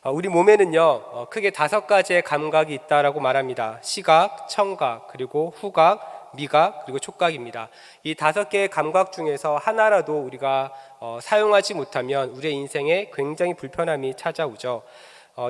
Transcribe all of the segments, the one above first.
우리 몸에는요, 크게 5가지의 감각이 있다라고 말합니다. 시각, 청각, 그리고 후각, 미각, 그리고 촉각입니다. 이 5개의 감각 중에서 하나라도 우리가 사용하지 못하면 우리의 인생에 굉장히 불편함이 찾아오죠.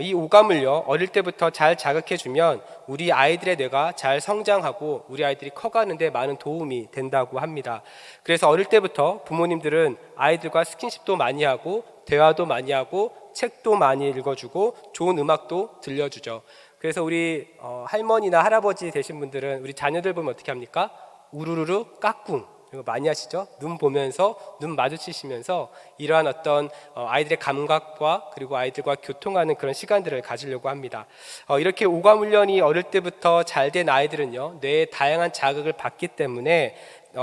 이 오감을요, 어릴 때부터 잘 자극해주면 우리 아이들의 뇌가 잘 성장하고 우리 아이들이 커가는데 많은 도움이 된다고 합니다. 그래서 어릴 때부터 부모님들은 아이들과 스킨십도 많이 하고 대화도 많이 하고 책도 많이 읽어주고 좋은 음악도 들려주죠. 그래서 우리 할머니나 할아버지 되신 분들은 우리 자녀들 보면 어떻게 합니까? 우르르르 까꿍, 이거 많이 하시죠? 눈 보면서, 눈 마주치시면서 이러한 어떤 아이들의 감각과 그리고 아이들과 교통하는 그런 시간들을 가지려고 합니다. 이렇게 오감 훈련이 어릴 때부터 잘 된 아이들은요, 뇌의 다양한 자극을 받기 때문에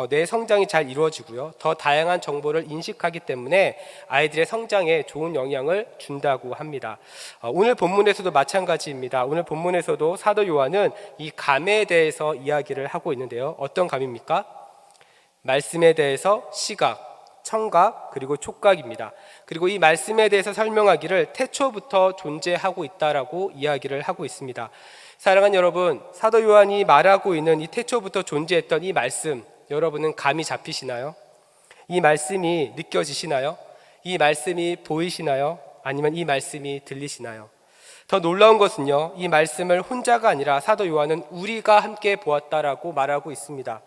뇌 성장이 잘 이루어지고요, 더 다양한 정보를 인식하기 때문에 아이들의 성장에 좋은 영향을 준다고 합니다. 오늘 본문에서도 마찬가지입니다. 오늘 본문에서도 사도 요한은 이 감에 대해서 이야기를 하고 있는데요, 어떤 감입니까? 말씀에 대해서 시각, 청각, 그리고 촉각입니다. 그리고 이 말씀에 대해서 설명하기를 태초부터 존재하고 있다라고 이야기를 하고 있습니다. 사랑하는 여러분, 사도 요한이 말하고 있는 이 태초부터 존재했던 이 말씀, 여러분은 감이 잡히시나요? 이 말씀이 느껴지시나요? 이 말씀이 보이시나요? 아니면 이 말씀이 들리시나요? 더 놀라운 것은요, 이 말씀을 혼자가 아니라 사도 요한은 우리가 함께 보았다라고 말하고 있습니다.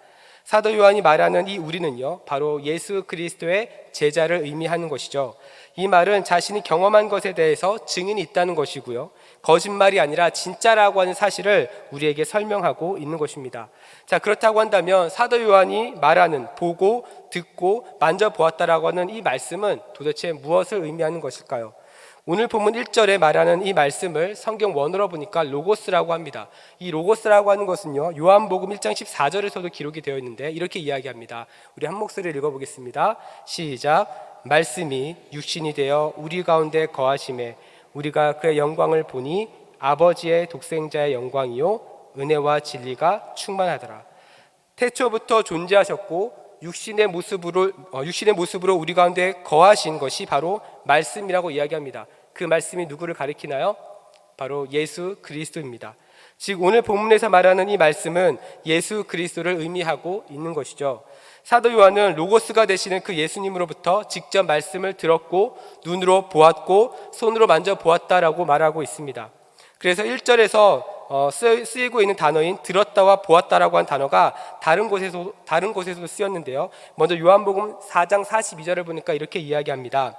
사도 요한이 말하는 이 우리는요, 바로 예수 그리스도의 제자를 의미하는 것이죠. 이 말은 자신이 경험한 것에 대해서 증인이 있다는 것이고요, 거짓말이 아니라 진짜라고 하는 사실을 우리에게 설명하고 있는 것입니다. 자, 그렇다고 한다면 사도 요한이 말하는 보고, 듣고, 만져보았다라고 하는 이 말씀은 도대체 무엇을 의미하는 것일까요? 오늘 본문 1절에 말하는 이 말씀을 성경 원어로 보니까 로고스라고 합니다. 이 로고스라고 하는 것은요, 요한복음 1장 14절에서도 기록이 되어 있는데 이렇게 이야기합니다. 우리 한 목소리를 읽어보겠습니다. 시작. 말씀이 육신이 되어 우리 가운데 거하심에 우리가 그의 영광을 보니 아버지의 독생자의 영광이요 은혜와 진리가 충만하더라. 태초부터 존재하셨고 육신의 모습으로 우리 가운데 거하신 것이 바로 말씀이라고 이야기합니다. 그 말씀이 누구를 가리키나요? 바로 예수 그리스도입니다. 즉 오늘 본문에서 말하는 이 말씀은 예수 그리스도를 의미하고 있는 것이죠. 사도 요한은 로고스가 되시는 그 예수님으로부터 직접 말씀을 들었고 눈으로 보았고 손으로 만져보았다라고 말하고 있습니다. 그래서 1절에서 쓰이고 있는 단어인 들었다와 보았다라고 한 단어가 다른 곳에서도 쓰였는데요, 먼저 요한복음 4장 42절을 보니까 이렇게 이야기합니다.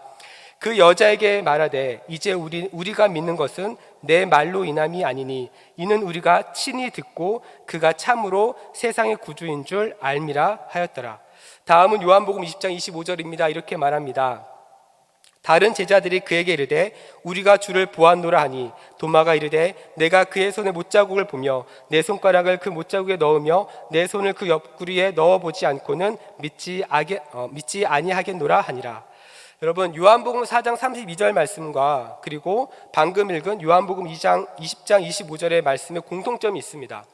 그 여자에게 말하되 이제 우리가 믿는 것은 내 말로 인함이 아니니 이는 우리가 친히 듣고 그가 참으로 세상의 구주인 줄 알미라 하였더라. 다음은 요한복음 20장 25절입니다. 이렇게 말합니다. 다른 제자들이 그에게 이르되 우리가 주를 보았노라 하니 도마가 이르되 내가 그의 손에 못자국을 보며 내 손가락을 그 못자국에 넣으며 내 손을 그 옆구리에 넣어보지 않고는 믿지 아니하겠노라 하니라. 여러분, 요한복음 4장 32절 말씀과 그리고 방금 읽은 요한복음 20장 25절의 말씀에 공통점이 있습니다.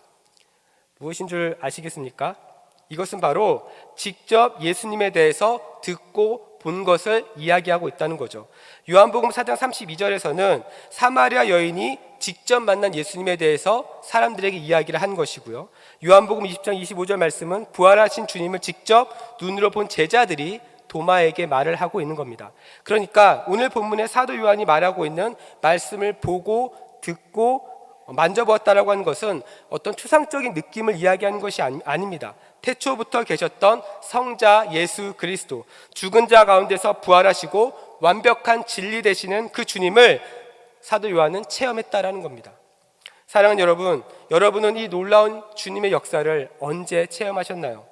무엇인 줄 아시겠습니까? 이것은 바로 직접 예수님에 대해서 듣고 본 것을 이야기하고 있다는 거죠. 요한복음 4장 32절에서는 사마리아 여인이 직접 만난 예수님에 대해서 사람들에게 이야기를 한 것이고요, 요한복음 20장 25절 말씀은 부활하신 주님을 직접 눈으로 본 제자들이 도마에게 말을 하고 있는 겁니다. 그러니까 오늘 본문에 사도 요한이 말하고 있는 말씀을 보고 듣고 만져보았다라고 하는 것은 어떤 추상적인 느낌을 이야기하는 것이 아닙니다. 태초부터 계셨던 성자 예수 그리스도, 죽은 자 가운데서 부활하시고 완벽한 진리 되시는 그 주님을 사도 요한은 체험했다라는 겁니다. 사랑하는 여러분, 여러분은 이 놀라운 주님의 역사를 언제 체험하셨나요?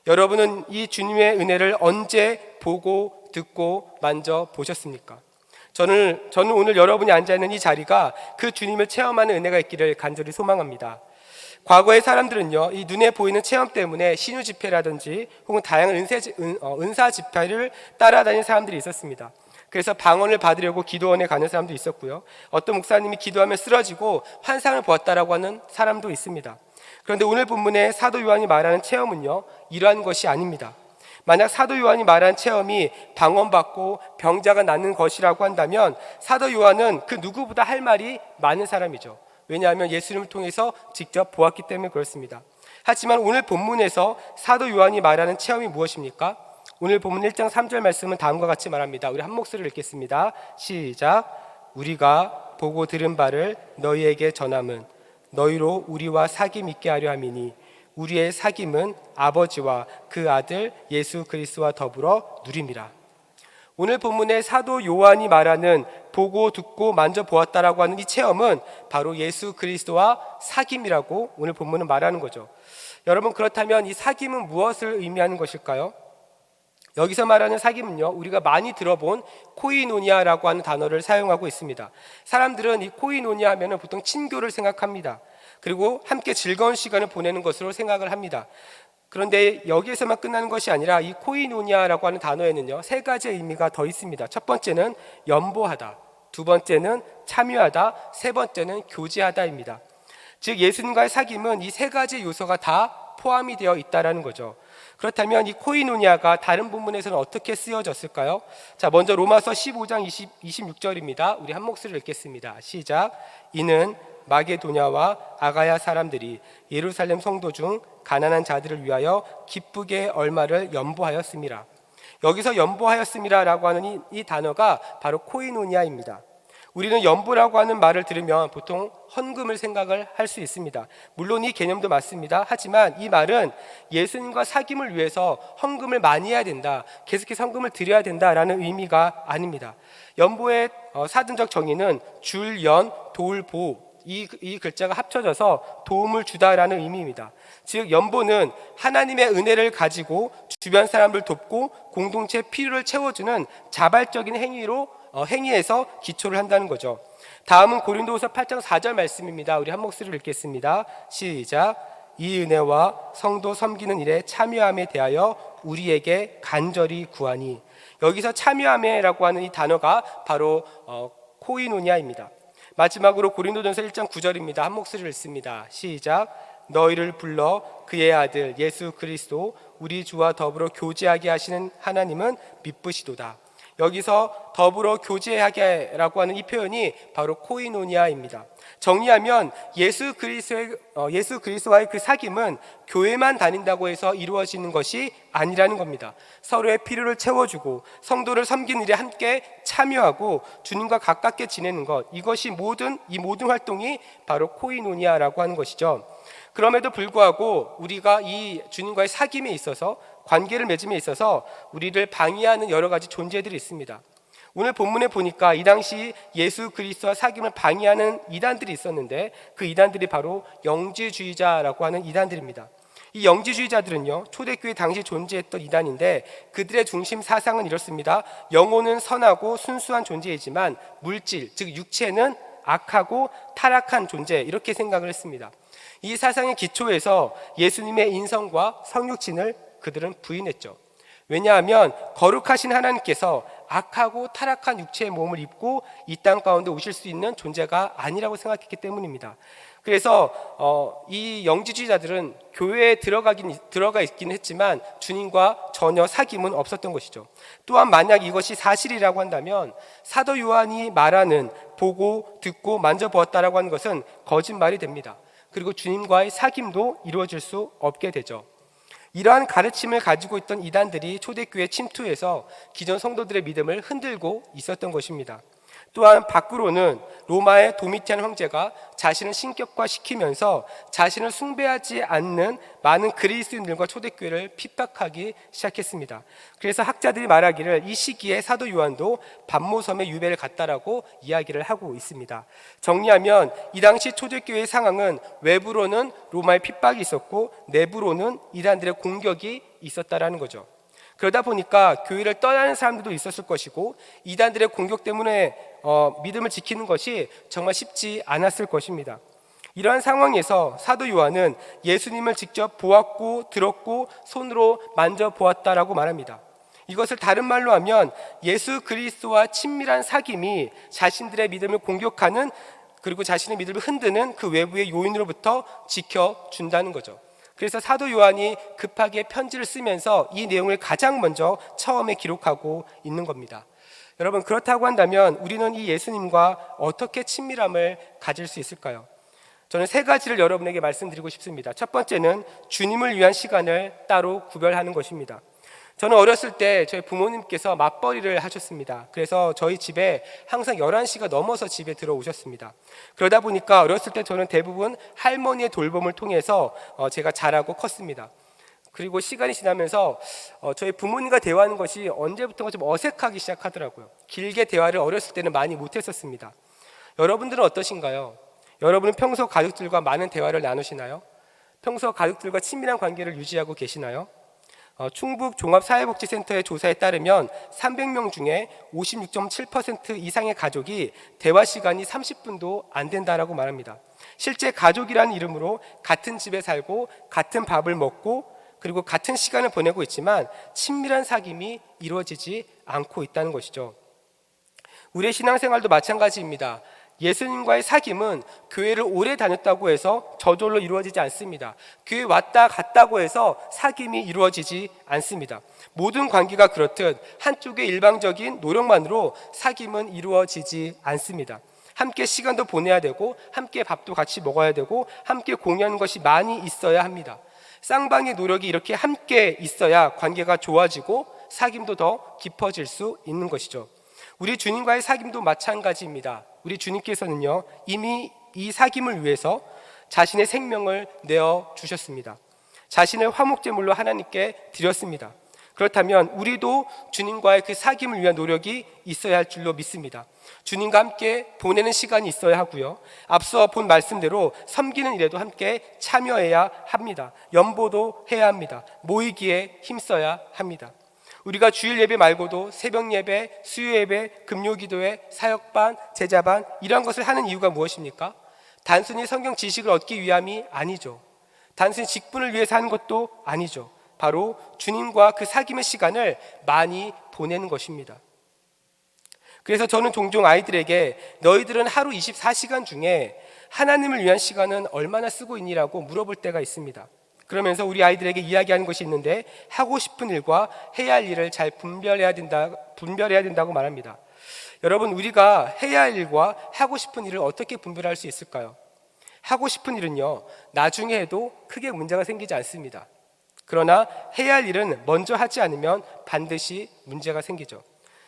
여러분은 이 주님의 은혜를 언제 보고 듣고 만져보셨습니까? 저는 오늘 여러분이 앉아있는 이 자리가 그 주님을 체험하는 은혜가 있기를 간절히 소망합니다. 과거의 사람들은요, 이 눈에 보이는 체험 때문에 신유 집회라든지 혹은 다양한 은사 집회를 따라다니는 사람들이 있었습니다. 그래서 방언을 받으려고 기도원에 가는 사람도 있었고요, 어떤 목사님이 기도하며 쓰러지고 환상을 보았다라고 하는 사람도 있습니다. 그런데 오늘 본문에 사도 요한이 말하는 체험은요, 이러한 것이 아닙니다. 만약 사도 요한이 말한 체험이 방언받고 병자가 낫는 것이라고 한다면 사도 요한은 그 누구보다 할 말이 많은 사람이죠. 왜냐하면 예수님을 통해서 직접 보았기 때문에 그렇습니다. 하지만 오늘 본문에서 사도 요한이 말하는 체험이 무엇입니까? 오늘 본문 1장 3절 말씀은 다음과 같이 말합니다. 우리 한 목소리를 읽겠습니다. 시작. 우리가 보고 들은 바를 너희에게 전함은 너희로 우리와 사귐 있게 하려 함이니 우리의 사귐은 아버지와 그 아들 예수 그리스도와 더불어 누림이라. 오늘 본문의 사도 요한이 말하는 보고 듣고 만져보았다라고 하는 이 체험은 바로 예수 그리스도와 사귐이라고 오늘 본문은 말하는 거죠. 여러분, 그렇다면 이 사귐은 무엇을 의미하는 것일까요? 여기서 말하는 사귐은요, 우리가 많이 들어본 코이노니아라고 하는 단어를 사용하고 있습니다. 사람들은 이 코이노니아 하면 보통 친교를 생각합니다. 그리고 함께 즐거운 시간을 보내는 것으로 생각을 합니다. 그런데 여기에서만 끝나는 것이 아니라 이 코이노니아라고 하는 단어에는요, 세 가지의 의미가 더 있습니다. 첫 번째는 연보하다, 두 번째는 참여하다, 세 번째는 교제하다입니다. 즉 예수님과의 사귐은 이 세 가지 요소가 다 포함이 되어 있다라는 거죠. 그렇다면 이 코이노니아가 다른 본문에서는 어떻게 쓰여졌을까요? 자, 먼저 로마서 15장 26절입니다. 우리 한 목소리를 읽겠습니다. 시작. 이는 마게도냐와 아가야 사람들이 예루살렘 성도 중 가난한 자들을 위하여 기쁘게 얼마를 연보하였음이라. 여기서 연보하였음이라라고 하는 이 단어가 바로 코이노니아입니다. 우리는 연보라고 하는 말을 들으면 보통 헌금을 생각을 할 수 있습니다. 물론 이 개념도 맞습니다. 하지만 이 말은 예수님과 사귐을 위해서 헌금을 많이 해야 된다, 계속해서 헌금을 드려야 된다라는 의미가 아닙니다. 연보의 사전적 정의는 줄, 연, 돌, 보, 이 글자가 합쳐져서 도움을 주다라는 의미입니다. 즉 연보는 하나님의 은혜를 가지고 주변 사람을 돕고 공동체의 필요를 채워주는 자발적인 행위에서 기초를 한다는 거죠. 다음은 고린도후서 8장 4절 말씀입니다. 우리 한 목소리를 읽겠습니다. 시작. 이 은혜와 성도 섬기는 일에 참여함에 대하여 우리에게 간절히 구하니. 여기서 참여함에라고 하는 이 단어가 바로 코이노니아입니다. 마지막으로 고린도전서 1장 9절입니다. 한 목소리를 읽습니다. 시작. 너희를 불러 그의 아들 예수 그리스도 우리 주와 더불어 교제하게 하시는 하나님은 미쁘시도다. 여기서 더불어 교제하게라고 하는 이 표현이 바로 코이노니아입니다. 정리하면 예수 그리스도와의 그 사귐은 교회만 다닌다고 해서 이루어지는 것이 아니라는 겁니다. 서로의 필요를 채워주고 성도를 섬기는 일에 함께 참여하고 주님과 가깝게 지내는 것, 이것이 이 모든 활동이 바로 코이노니아라고 하는 것이죠. 그럼에도 불구하고 우리가 이 주님과의 사귐에 있어서, 관계를 맺음에 있어서 우리를 방해하는 여러 가지 존재들이 있습니다. 오늘 본문에 보니까 이 당시 예수 그리스도와 사귐을 방해하는 이단들이 있었는데 그 이단들이 바로 영지주의자라고 하는 이단들입니다. 이 영지주의자들은요, 초대교회 당시 존재했던 이단인데 그들의 중심 사상은 이렇습니다. 영혼은 선하고 순수한 존재이지만 물질, 즉 육체는 악하고 타락한 존재, 이렇게 생각을 했습니다. 이 사상의 기초에서 예수님의 인성과 성육신을 그들은 부인했죠. 왜냐하면 거룩하신 하나님께서 악하고 타락한 육체의 몸을 입고 이 땅 가운데 오실 수 있는 존재가 아니라고 생각했기 때문입니다. 그래서 이 영지주의자들은 교회에 들어가 있긴 했지만 주님과 전혀 사귐은 없었던 것이죠. 또한 만약 이것이 사실이라고 한다면 사도 요한이 말하는 보고 듣고 만져보았다라고 하는 것은 거짓말이 됩니다. 그리고 주님과의 사귐도 이루어질 수 없게 되죠. 이러한 가르침을 가지고 있던 이단들이 초대교회에 침투해서 기존 성도들의 믿음을 흔들고 있었던 것입니다. 또한 밖으로는 로마의 도미티안 황제가 자신을 신격화시키면서 자신을 숭배하지 않는 많은 그리스도인들과 초대교회를 핍박하기 시작했습니다. 그래서 학자들이 말하기를 이 시기에 사도 요한도 반모섬의 유배를 갔다라고 이야기를 하고 있습니다. 정리하면 이 당시 초대교회의 상황은 외부로는 로마의 핍박이 있었고 내부로는 이단들의 공격이 있었다라는 거죠. 그러다 보니까 교회를 떠나는 사람들도 있었을 것이고 이단들의 공격 때문에 믿음을 지키는 것이 정말 쉽지 않았을 것입니다. 이러한 상황에서 사도 요한은 예수님을 직접 보았고 들었고 손으로 만져보았다라고 말합니다. 이것을 다른 말로 하면 예수 그리스도와 친밀한 사귐이 자신들의 믿음을 공격하는, 그리고 자신의 믿음을 흔드는 그 외부의 요인으로부터 지켜준다는 거죠. 그래서 사도 요한이 급하게 편지를 쓰면서 이 내용을 가장 먼저 처음에 기록하고 있는 겁니다. 여러분, 그렇다고 한다면 우리는 이 예수님과 어떻게 친밀함을 가질 수 있을까요? 저는 세 가지를 여러분에게 말씀드리고 싶습니다. 첫 번째는 주님을 위한 시간을 따로 구별하는 것입니다. 저는 어렸을 때 저희 부모님께서 맞벌이를 하셨습니다. 그래서 저희 집에 항상 11시가 넘어서 집에 들어오셨습니다. 그러다 보니까 어렸을 때 저는 대부분 할머니의 돌봄을 통해서 제가 자라고 컸습니다. 그리고 시간이 지나면서 저희 부모님과 대화하는 것이 언제부턴가 좀 어색하기 시작하더라고요. 길게 대화를 어렸을 때는 많이 못했었습니다. 여러분들은 어떠신가요? 여러분은 평소 가족들과 많은 대화를 나누시나요? 평소 가족들과 친밀한 관계를 유지하고 계시나요? 충북 종합사회복지센터의 조사에 따르면 300명 중에 56.7% 이상의 가족이 대화 시간이 30분도 안 된다라고 말합니다. 실제 가족이라는 이름으로 같은 집에 살고 같은 밥을 먹고 그리고 같은 시간을 보내고 있지만 친밀한 사귐이 이루어지지 않고 있다는 것이죠. 우리의 신앙생활도 마찬가지입니다. 예수님과의 사귐은 교회를 오래 다녔다고 해서 저절로 이루어지지 않습니다. 교회 왔다 갔다고 해서 사귐이 이루어지지 않습니다. 모든 관계가 그렇듯 한쪽의 일방적인 노력만으로 사귐은 이루어지지 않습니다. 함께 시간도 보내야 되고 함께 밥도 같이 먹어야 되고 함께 공유하는 것이 많이 있어야 합니다. 쌍방의 노력이 이렇게 함께 있어야 관계가 좋아지고 사귐도 더 깊어질 수 있는 것이죠. 우리 주님과의 사귐도 마찬가지입니다. 우리 주님께서는요, 이미 이 사귐을 위해서 자신의 생명을 내어 주셨습니다. 자신을 화목제물로 하나님께 드렸습니다. 그렇다면 우리도 주님과의 그 사귐을 위한 노력이 있어야 할 줄로 믿습니다. 주님과 함께 보내는 시간이 있어야 하고요, 앞서 본 말씀대로 섬기는 일에도 함께 참여해야 합니다. 연보도 해야 합니다. 모이기에 힘써야 합니다. 우리가 주일 예배 말고도 새벽 예배, 수요 예배, 금요 기도회, 사역반, 제자반 이런 것을 하는 이유가 무엇입니까? 단순히 성경 지식을 얻기 위함이 아니죠. 단순히 직분을 위해서 하는 것도 아니죠. 바로 주님과 그 사귐의 시간을 많이 보내는 것입니다. 그래서 저는 종종 아이들에게 너희들은 하루 24시간 중에 하나님을 위한 시간은 얼마나 쓰고 있니라고 물어볼 때가 있습니다. 그러면서 우리 아이들에게 이야기하는 것이 있는데 하고 싶은 일과 해야 할 일을 잘 분별해야 된다고 말합니다. 여러분, 우리가 해야 할 일과 하고 싶은 일을 어떻게 분별할 수 있을까요? 하고 싶은 일은요, 나중에 해도 크게 문제가 생기지 않습니다. 그러나 해야 할 일은 먼저 하지 않으면 반드시 문제가 생기죠.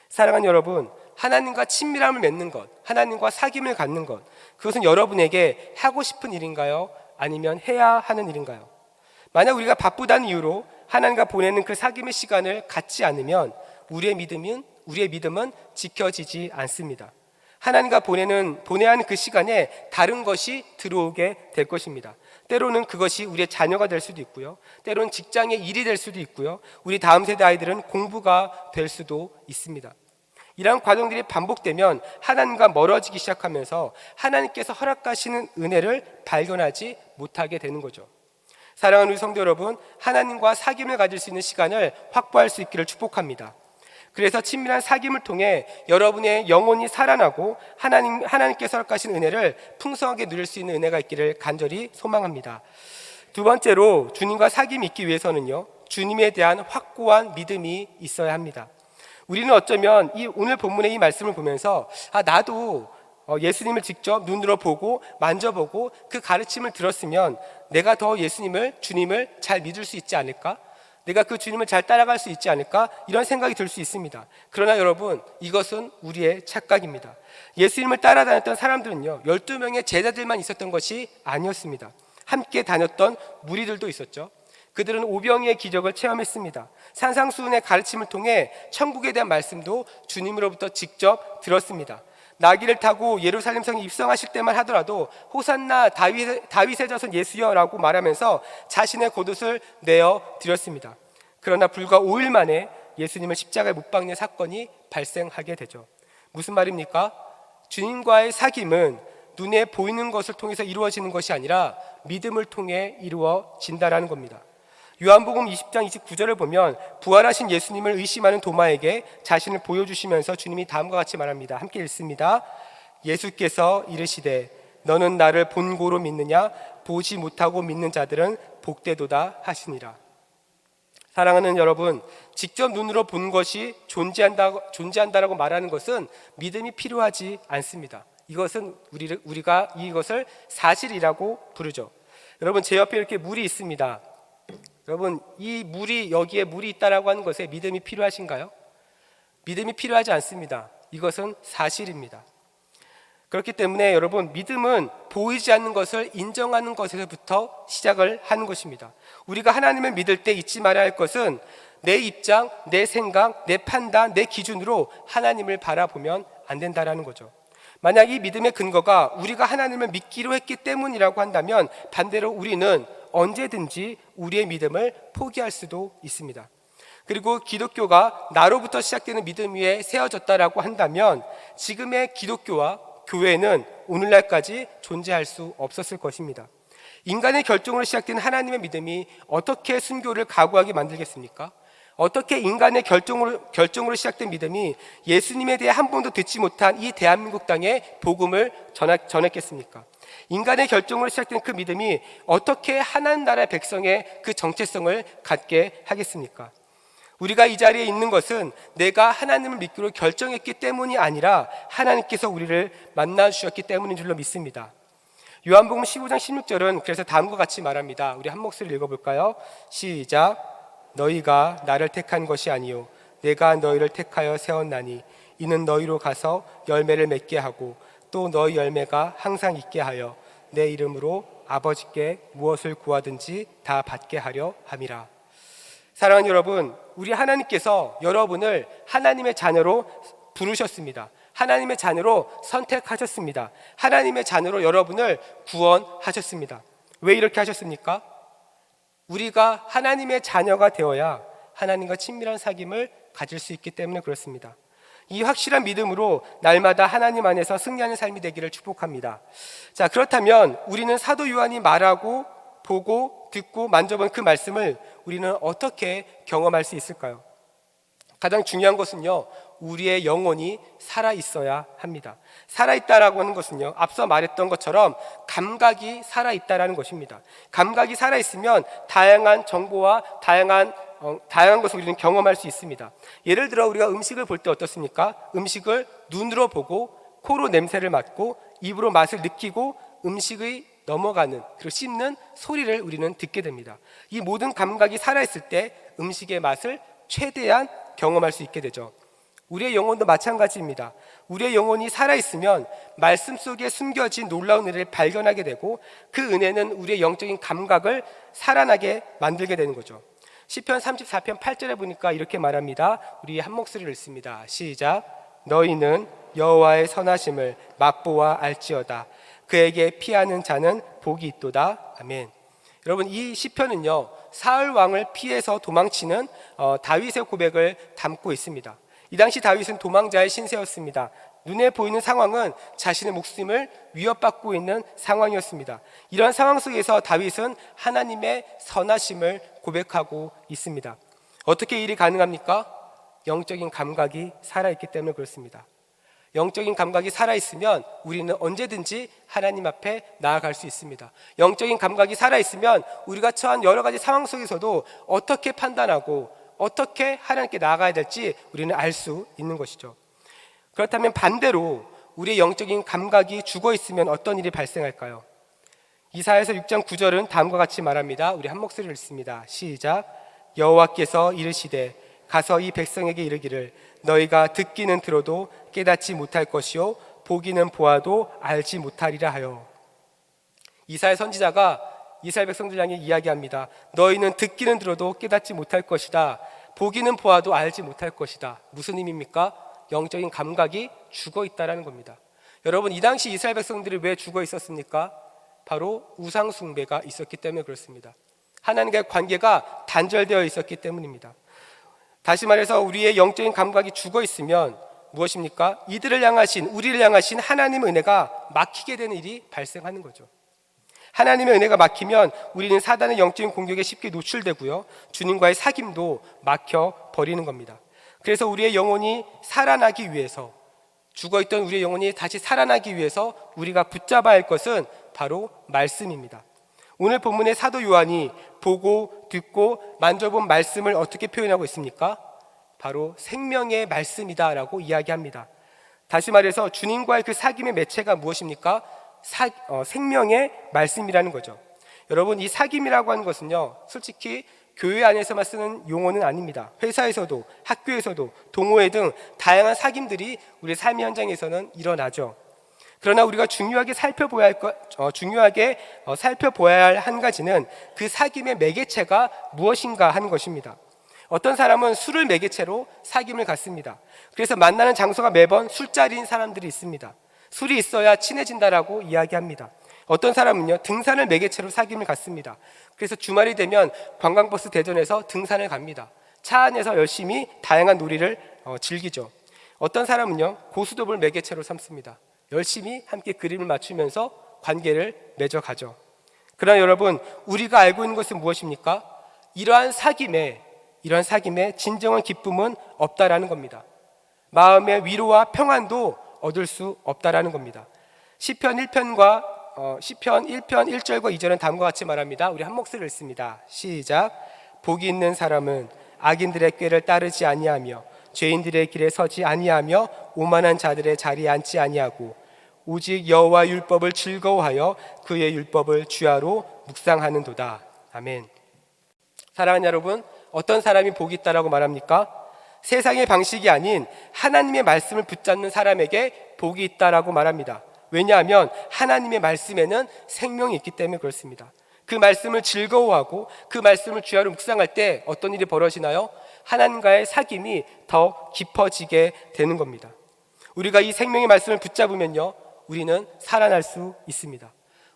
사랑하는 여러분, 하나님과 친밀함을 맺는 것, 하나님과 사귐을 갖는 것, 그것은 여러분에게 하고 싶은 일인가요? 아니면 해야 하는 일인가요? 만약 우리가 바쁘다는 이유로 하나님과 보내는 그 사귐의 시간을 갖지 않으면 우리의 믿음은 지켜지지 않습니다. 하나님과 보내야 하는 그 시간에 다른 것이 들어오게 될 것입니다. 때로는 그것이 우리의 자녀가 될 수도 있고요, 때로는 직장의 일이 될 수도 있고요, 우리 다음 세대 아이들은 공부가 될 수도 있습니다. 이러한 과정들이 반복되면 하나님과 멀어지기 시작하면서 하나님께서 허락하시는 은혜를 발견하지 못하게 되는 거죠. 사랑하는 우리 성도 여러분, 하나님과 사귐을 가질 수 있는 시간을 확보할 수 있기를 축복합니다. 그래서 친밀한 사귐을 통해 여러분의 영혼이 살아나고 하나님께서 허락하신 은혜를 풍성하게 누릴 수 있는 은혜가 있기를 간절히 소망합니다. 두 번째로, 주님과 사귐이 있기 위해서는요, 주님에 대한 확고한 믿음이 있어야 합니다. 우리는 어쩌면 오늘 본문의 이 말씀을 보면서 나도 예수님을 직접 눈으로 보고 만져보고 그 가르침을 들었으면 내가 더 주님을 잘 믿을 수 있지 않을까? 내가 그 주님을 잘 따라갈 수 있지 않을까? 이런 생각이 들 수 있습니다. 그러나 여러분, 이것은 우리의 착각입니다. 예수님을 따라다녔던 사람들은요, 12명의 제자들만 있었던 것이 아니었습니다. 함께 다녔던 무리들도 있었죠. 그들은 오병이의 기적을 체험했습니다. 산상수훈의 가르침을 통해 천국에 대한 말씀도 주님으로부터 직접 들었습니다. 나귀를 타고 예루살렘 성에 입성하실 때만 하더라도 호산나 다윗의 자손 예수여라고 말하면서 자신의 겉옷을 내어 드렸습니다. 그러나 불과 5일 만에 예수님을 십자가에 못 박는 사건이 발생하게 되죠. 무슨 말입니까? 주님과의 사귐은 눈에 보이는 것을 통해서 이루어지는 것이 아니라 믿음을 통해 이루어진다라는 겁니다. 요한복음 20장 29절을 보면 부활하신 예수님을 의심하는 도마에게 자신을 보여주시면서 주님이 다음과 같이 말합니다. 함께 읽습니다. 예수께서 이르시되 너는 나를 본고로 믿느냐? 보지 못하고 믿는 자들은 복되도다 하시니라. 사랑하는 여러분, 직접 눈으로 본 것이 존재한다라고 말하는 것은 믿음이 필요하지 않습니다. 이것은 우리가 이것을 사실이라고 부르죠. 여러분, 제 옆에 이렇게 물이 있습니다. 여러분, 이 물이, 여기에 물이 있다라고 하는 것에 믿음이 필요하신가요? 믿음이 필요하지 않습니다. 이것은 사실입니다. 그렇기 때문에 여러분, 믿음은 보이지 않는 것을 인정하는 것에서부터 시작을 하는 것입니다. 우리가 하나님을 믿을 때 잊지 말아야 할 것은 내 입장, 내 생각, 내 판단, 내 기준으로 하나님을 바라보면 안 된다라는 거죠. 만약 이 믿음의 근거가 우리가 하나님을 믿기로 했기 때문이라고 한다면 반대로 우리는 언제든지 우리의 믿음을 포기할 수도 있습니다. 그리고 기독교가 나로부터 시작되는 믿음 위에 세워졌다라고 한다면 지금의 기독교와 교회는 오늘날까지 존재할 수 없었을 것입니다. 인간의 결정으로 시작된 하나님의 믿음이 어떻게 순교를 각오하게 만들겠습니까? 어떻게 인간의 결정으로 시작된 믿음이 예수님에 대해 한 번도 듣지 못한 이 대한민국 땅에 복음을 전했겠습니까? 인간의 결정으로 시작된 그 믿음이 어떻게 하나님 나라의 백성의 그 정체성을 갖게 하겠습니까? 우리가 이 자리에 있는 것은 내가 하나님을 믿기로 결정했기 때문이 아니라 하나님께서 우리를 만나 주셨기 때문인 줄로 믿습니다. 요한복음 15장 16절은 그래서 다음과 같이 말합니다. 우리 한 목소리를 읽어볼까요? 시작. 너희가 나를 택한 것이 아니요 내가 너희를 택하여 세웠나니 이는 너희로 가서 열매를 맺게 하고 또 너희 열매가 항상 있게 하여 내 이름으로 아버지께 무엇을 구하든지 다 받게 하려 함이라. 사랑하는 여러분, 우리 하나님께서 여러분을 하나님의 자녀로 부르셨습니다. 하나님의 자녀로 선택하셨습니다. 하나님의 자녀로 여러분을 구원하셨습니다. 왜 이렇게 하셨습니까? 우리가 하나님의 자녀가 되어야 하나님과 친밀한 사귐을 가질 수 있기 때문에 그렇습니다. 이 확실한 믿음으로 날마다 하나님 안에서 승리하는 삶이 되기를 축복합니다. 자, 그렇다면 우리는 사도 요한이 말하고 보고 듣고 만져본 그 말씀을 우리는 어떻게 경험할 수 있을까요? 가장 중요한 것은요, 우리의 영혼이 살아있어야 합니다. 살아있다라고 하는 것은요, 앞서 말했던 것처럼 감각이 살아있다라는 것입니다. 감각이 살아있으면 다양한 정보와 다양한 것을 우리는 경험할 수 있습니다. 예를 들어 우리가 음식을 볼 때 어떻습니까? 음식을 눈으로 보고 코로 냄새를 맡고 입으로 맛을 느끼고 음식의 넘어가는 그리고 씹는 소리를 우리는 듣게 됩니다. 이 모든 감각이 살아있을 때 음식의 맛을 최대한 경험할 수 있게 되죠. 우리의 영혼도 마찬가지입니다. 우리의 영혼이 살아있으면 말씀 속에 숨겨진 놀라운 은혜를 발견하게 되고 그 은혜는 우리의 영적인 감각을 살아나게 만들게 되는 거죠. 시편 34편 8절에 보니까 이렇게 말합니다. 우리 한 목소리를 읽습니다. 시작. 너희는 여호와의 선하심을 맛보아 알지어다. 그에게 피하는 자는 복이 있도다. 아멘. 여러분, 이 시편은요, 사울 왕을 피해서 도망치는 다윗의 고백을 담고 있습니다. 이 당시 다윗은 도망자의 신세였습니다. 눈에 보이는 상황은 자신의 목숨을 위협받고 있는 상황이었습니다. 이런 상황 속에서 다윗은 하나님의 선하심을 고백하고 있습니다. 어떻게 이 일이 가능합니까? 영적인 감각이 살아있기 때문에 그렇습니다. 영적인 감각이 살아있으면 우리는 언제든지 하나님 앞에 나아갈 수 있습니다. 영적인 감각이 살아있으면 우리가 처한 여러 가지 상황 속에서도 어떻게 판단하고 어떻게 하나님께 나아가야 될지 우리는 알 수 있는 것이죠. 그렇다면 반대로 우리의 영적인 감각이 죽어 있으면 어떤 일이 발생할까요? 이사야서 6장 9절은 다음과 같이 말합니다. 우리 한 목소리를 읽습니다. 시작. 여호와께서 이르시되 가서 이 백성에게 이르기를 너희가 듣기는 들어도 깨닫지 못할 것이요 보기는 보아도 알지 못하리라 하여. 이사야 선지자가 이스라엘 백성들 향해 이야기합니다. 너희는 듣기는 들어도 깨닫지 못할 것이다. 보기는 보아도 알지 못할 것이다. 무슨 의미입니까? 영적인 감각이 죽어 있다라는 겁니다. 여러분, 이 당시 이스라엘 백성들이 왜 죽어 있었습니까? 바로 우상 숭배가 있었기 때문에 그렇습니다. 하나님과의 관계가 단절되어 있었기 때문입니다. 다시 말해서 우리의 영적인 감각이 죽어 있으면 무엇입니까? 우리를 향하신 하나님의 은혜가 막히게 되는 일이 발생하는 거죠. 하나님의 은혜가 막히면 우리는 사단의 영적인 공격에 쉽게 노출되고요, 주님과의 사귐도 막혀 버리는 겁니다. 그래서 우리의 영혼이 살아나기 위해서 죽어있던 우리의 영혼이 다시 살아나기 위해서 우리가 붙잡아야 할 것은 바로 말씀입니다. 오늘 본문의 사도 요한이 보고 듣고 만져본 말씀을 어떻게 표현하고 있습니까? 바로 생명의 말씀이다라고 이야기합니다. 다시 말해서 주님과의 그 사귐의 매체가 무엇입니까? 생명의 말씀이라는 거죠. 여러분, 이 사귐이라고 하는 것은요, 솔직히 교회 안에서만 쓰는 용어는 아닙니다. 회사에서도, 학교에서도, 동호회 등 다양한 사귐들이 우리 삶의 현장에서는 일어나죠. 그러나 우리가 중요하게 살펴봐야 할 한 가지는 그 사귐의 매개체가 무엇인가 하는 것입니다. 어떤 사람은 술을 매개체로 사귐을 갖습니다. 그래서 만나는 장소가 매번 술자리인 사람들이 있습니다. 술이 있어야 친해진다라고 이야기합니다. 어떤 사람은요, 등산을 매개체로 사귐을 갖습니다. 그래서 주말이 되면 관광버스 대전에서 등산을 갑니다. 차 안에서 열심히 다양한 놀이를 즐기죠. 어떤 사람은요, 고스톱을 매개체로 삼습니다. 열심히 함께 그림을 맞추면서 관계를 맺어가죠. 그러나 여러분, 우리가 알고 있는 것은 무엇입니까? 이러한 사귐에 진정한 기쁨은 없다라는 겁니다. 마음의 위로와 평안도 얻을 수 없다라는 겁니다. 시편 1편 1절과 2절은 다음과 같이 말합니다. 우리 한 목소리를 읽습니다. 시작. 복이 있는 사람은 악인들의 꾀를 따르지 아니하며 죄인들의 길에 서지 아니하며 오만한 자들의 자리에 앉지 아니하고 오직 여호와 율법을 즐거워하여 그의 율법을 주야로 묵상하는도다. 아멘. 사랑하는 여러분, 어떤 사람이 복이 있다라고 말합니까? 세상의 방식이 아닌 하나님의 말씀을 붙잡는 사람에게 복이 있다라고 말합니다. 왜냐하면 하나님의 말씀에는 생명이 있기 때문에 그렇습니다. 그 말씀을 즐거워하고 그 말씀을 주야로 묵상할 때 어떤 일이 벌어지나요? 하나님과의 사귐이 더 깊어지게 되는 겁니다. 우리가 이 생명의 말씀을 붙잡으면요, 우리는 살아날 수 있습니다.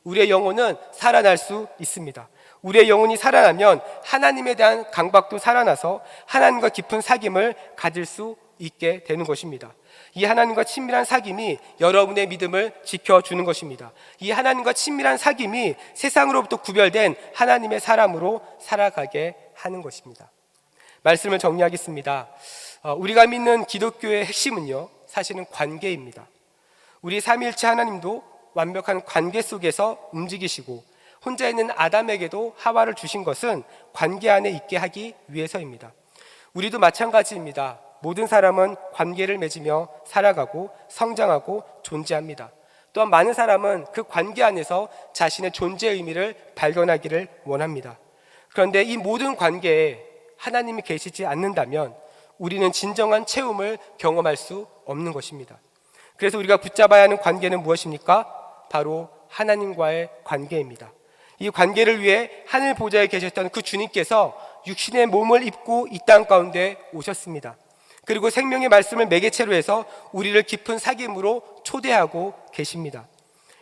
우리의 영혼은 살아날 수 있습니다. 우리의 영혼이 살아나면 하나님에 대한 강박도 살아나서 하나님과 깊은 사귐을 가질 수 있게 되는 것입니다. 이 하나님과 친밀한 사귐이 여러분의 믿음을 지켜주는 것입니다. 이 하나님과 친밀한 사귐이 세상으로부터 구별된 하나님의 사람으로 살아가게 하는 것입니다. 말씀을 정리하겠습니다. 우리가 믿는 기독교의 핵심은요, 사실은 관계입니다. 우리 삼위일체 하나님도 완벽한 관계 속에서 움직이시고 혼자 있는 아담에게도 하와를 주신 것은 관계 안에 있게 하기 위해서입니다. 우리도 마찬가지입니다. 모든 사람은 관계를 맺으며 살아가고 성장하고 존재합니다. 또한 많은 사람은 그 관계 안에서 자신의 존재의 의미를 발견하기를 원합니다. 그런데 이 모든 관계에 하나님이 계시지 않는다면 우리는 진정한 체험을 경험할 수 없는 것입니다. 그래서 우리가 붙잡아야 하는 관계는 무엇입니까? 바로 하나님과의 관계입니다. 이 관계를 위해 하늘 보좌에 계셨던 그 주님께서 육신의 몸을 입고 이 땅 가운데 오셨습니다. 그리고 생명의 말씀을 매개체로 해서 우리를 깊은 사귐으로 초대하고 계십니다.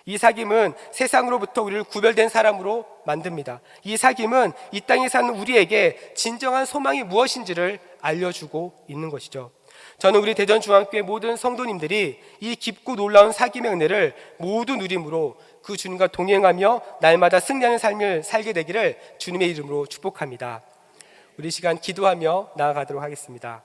이 사귐은 세상으로부터 우리를 구별된 사람으로 만듭니다. 이 사귐은 이 땅에 사는 우리에게 진정한 소망이 무엇인지를 알려주고 있는 것이죠. 저는 우리 대전중앙교회 모든 성도님들이 이 깊고 놀라운 사귐의 은혜를 모두 누림으로 그 주님과 동행하며 날마다 승리하는 삶을 살게 되기를 주님의 이름으로 축복합니다. 우리 시간 기도하며 나아가도록 하겠습니다.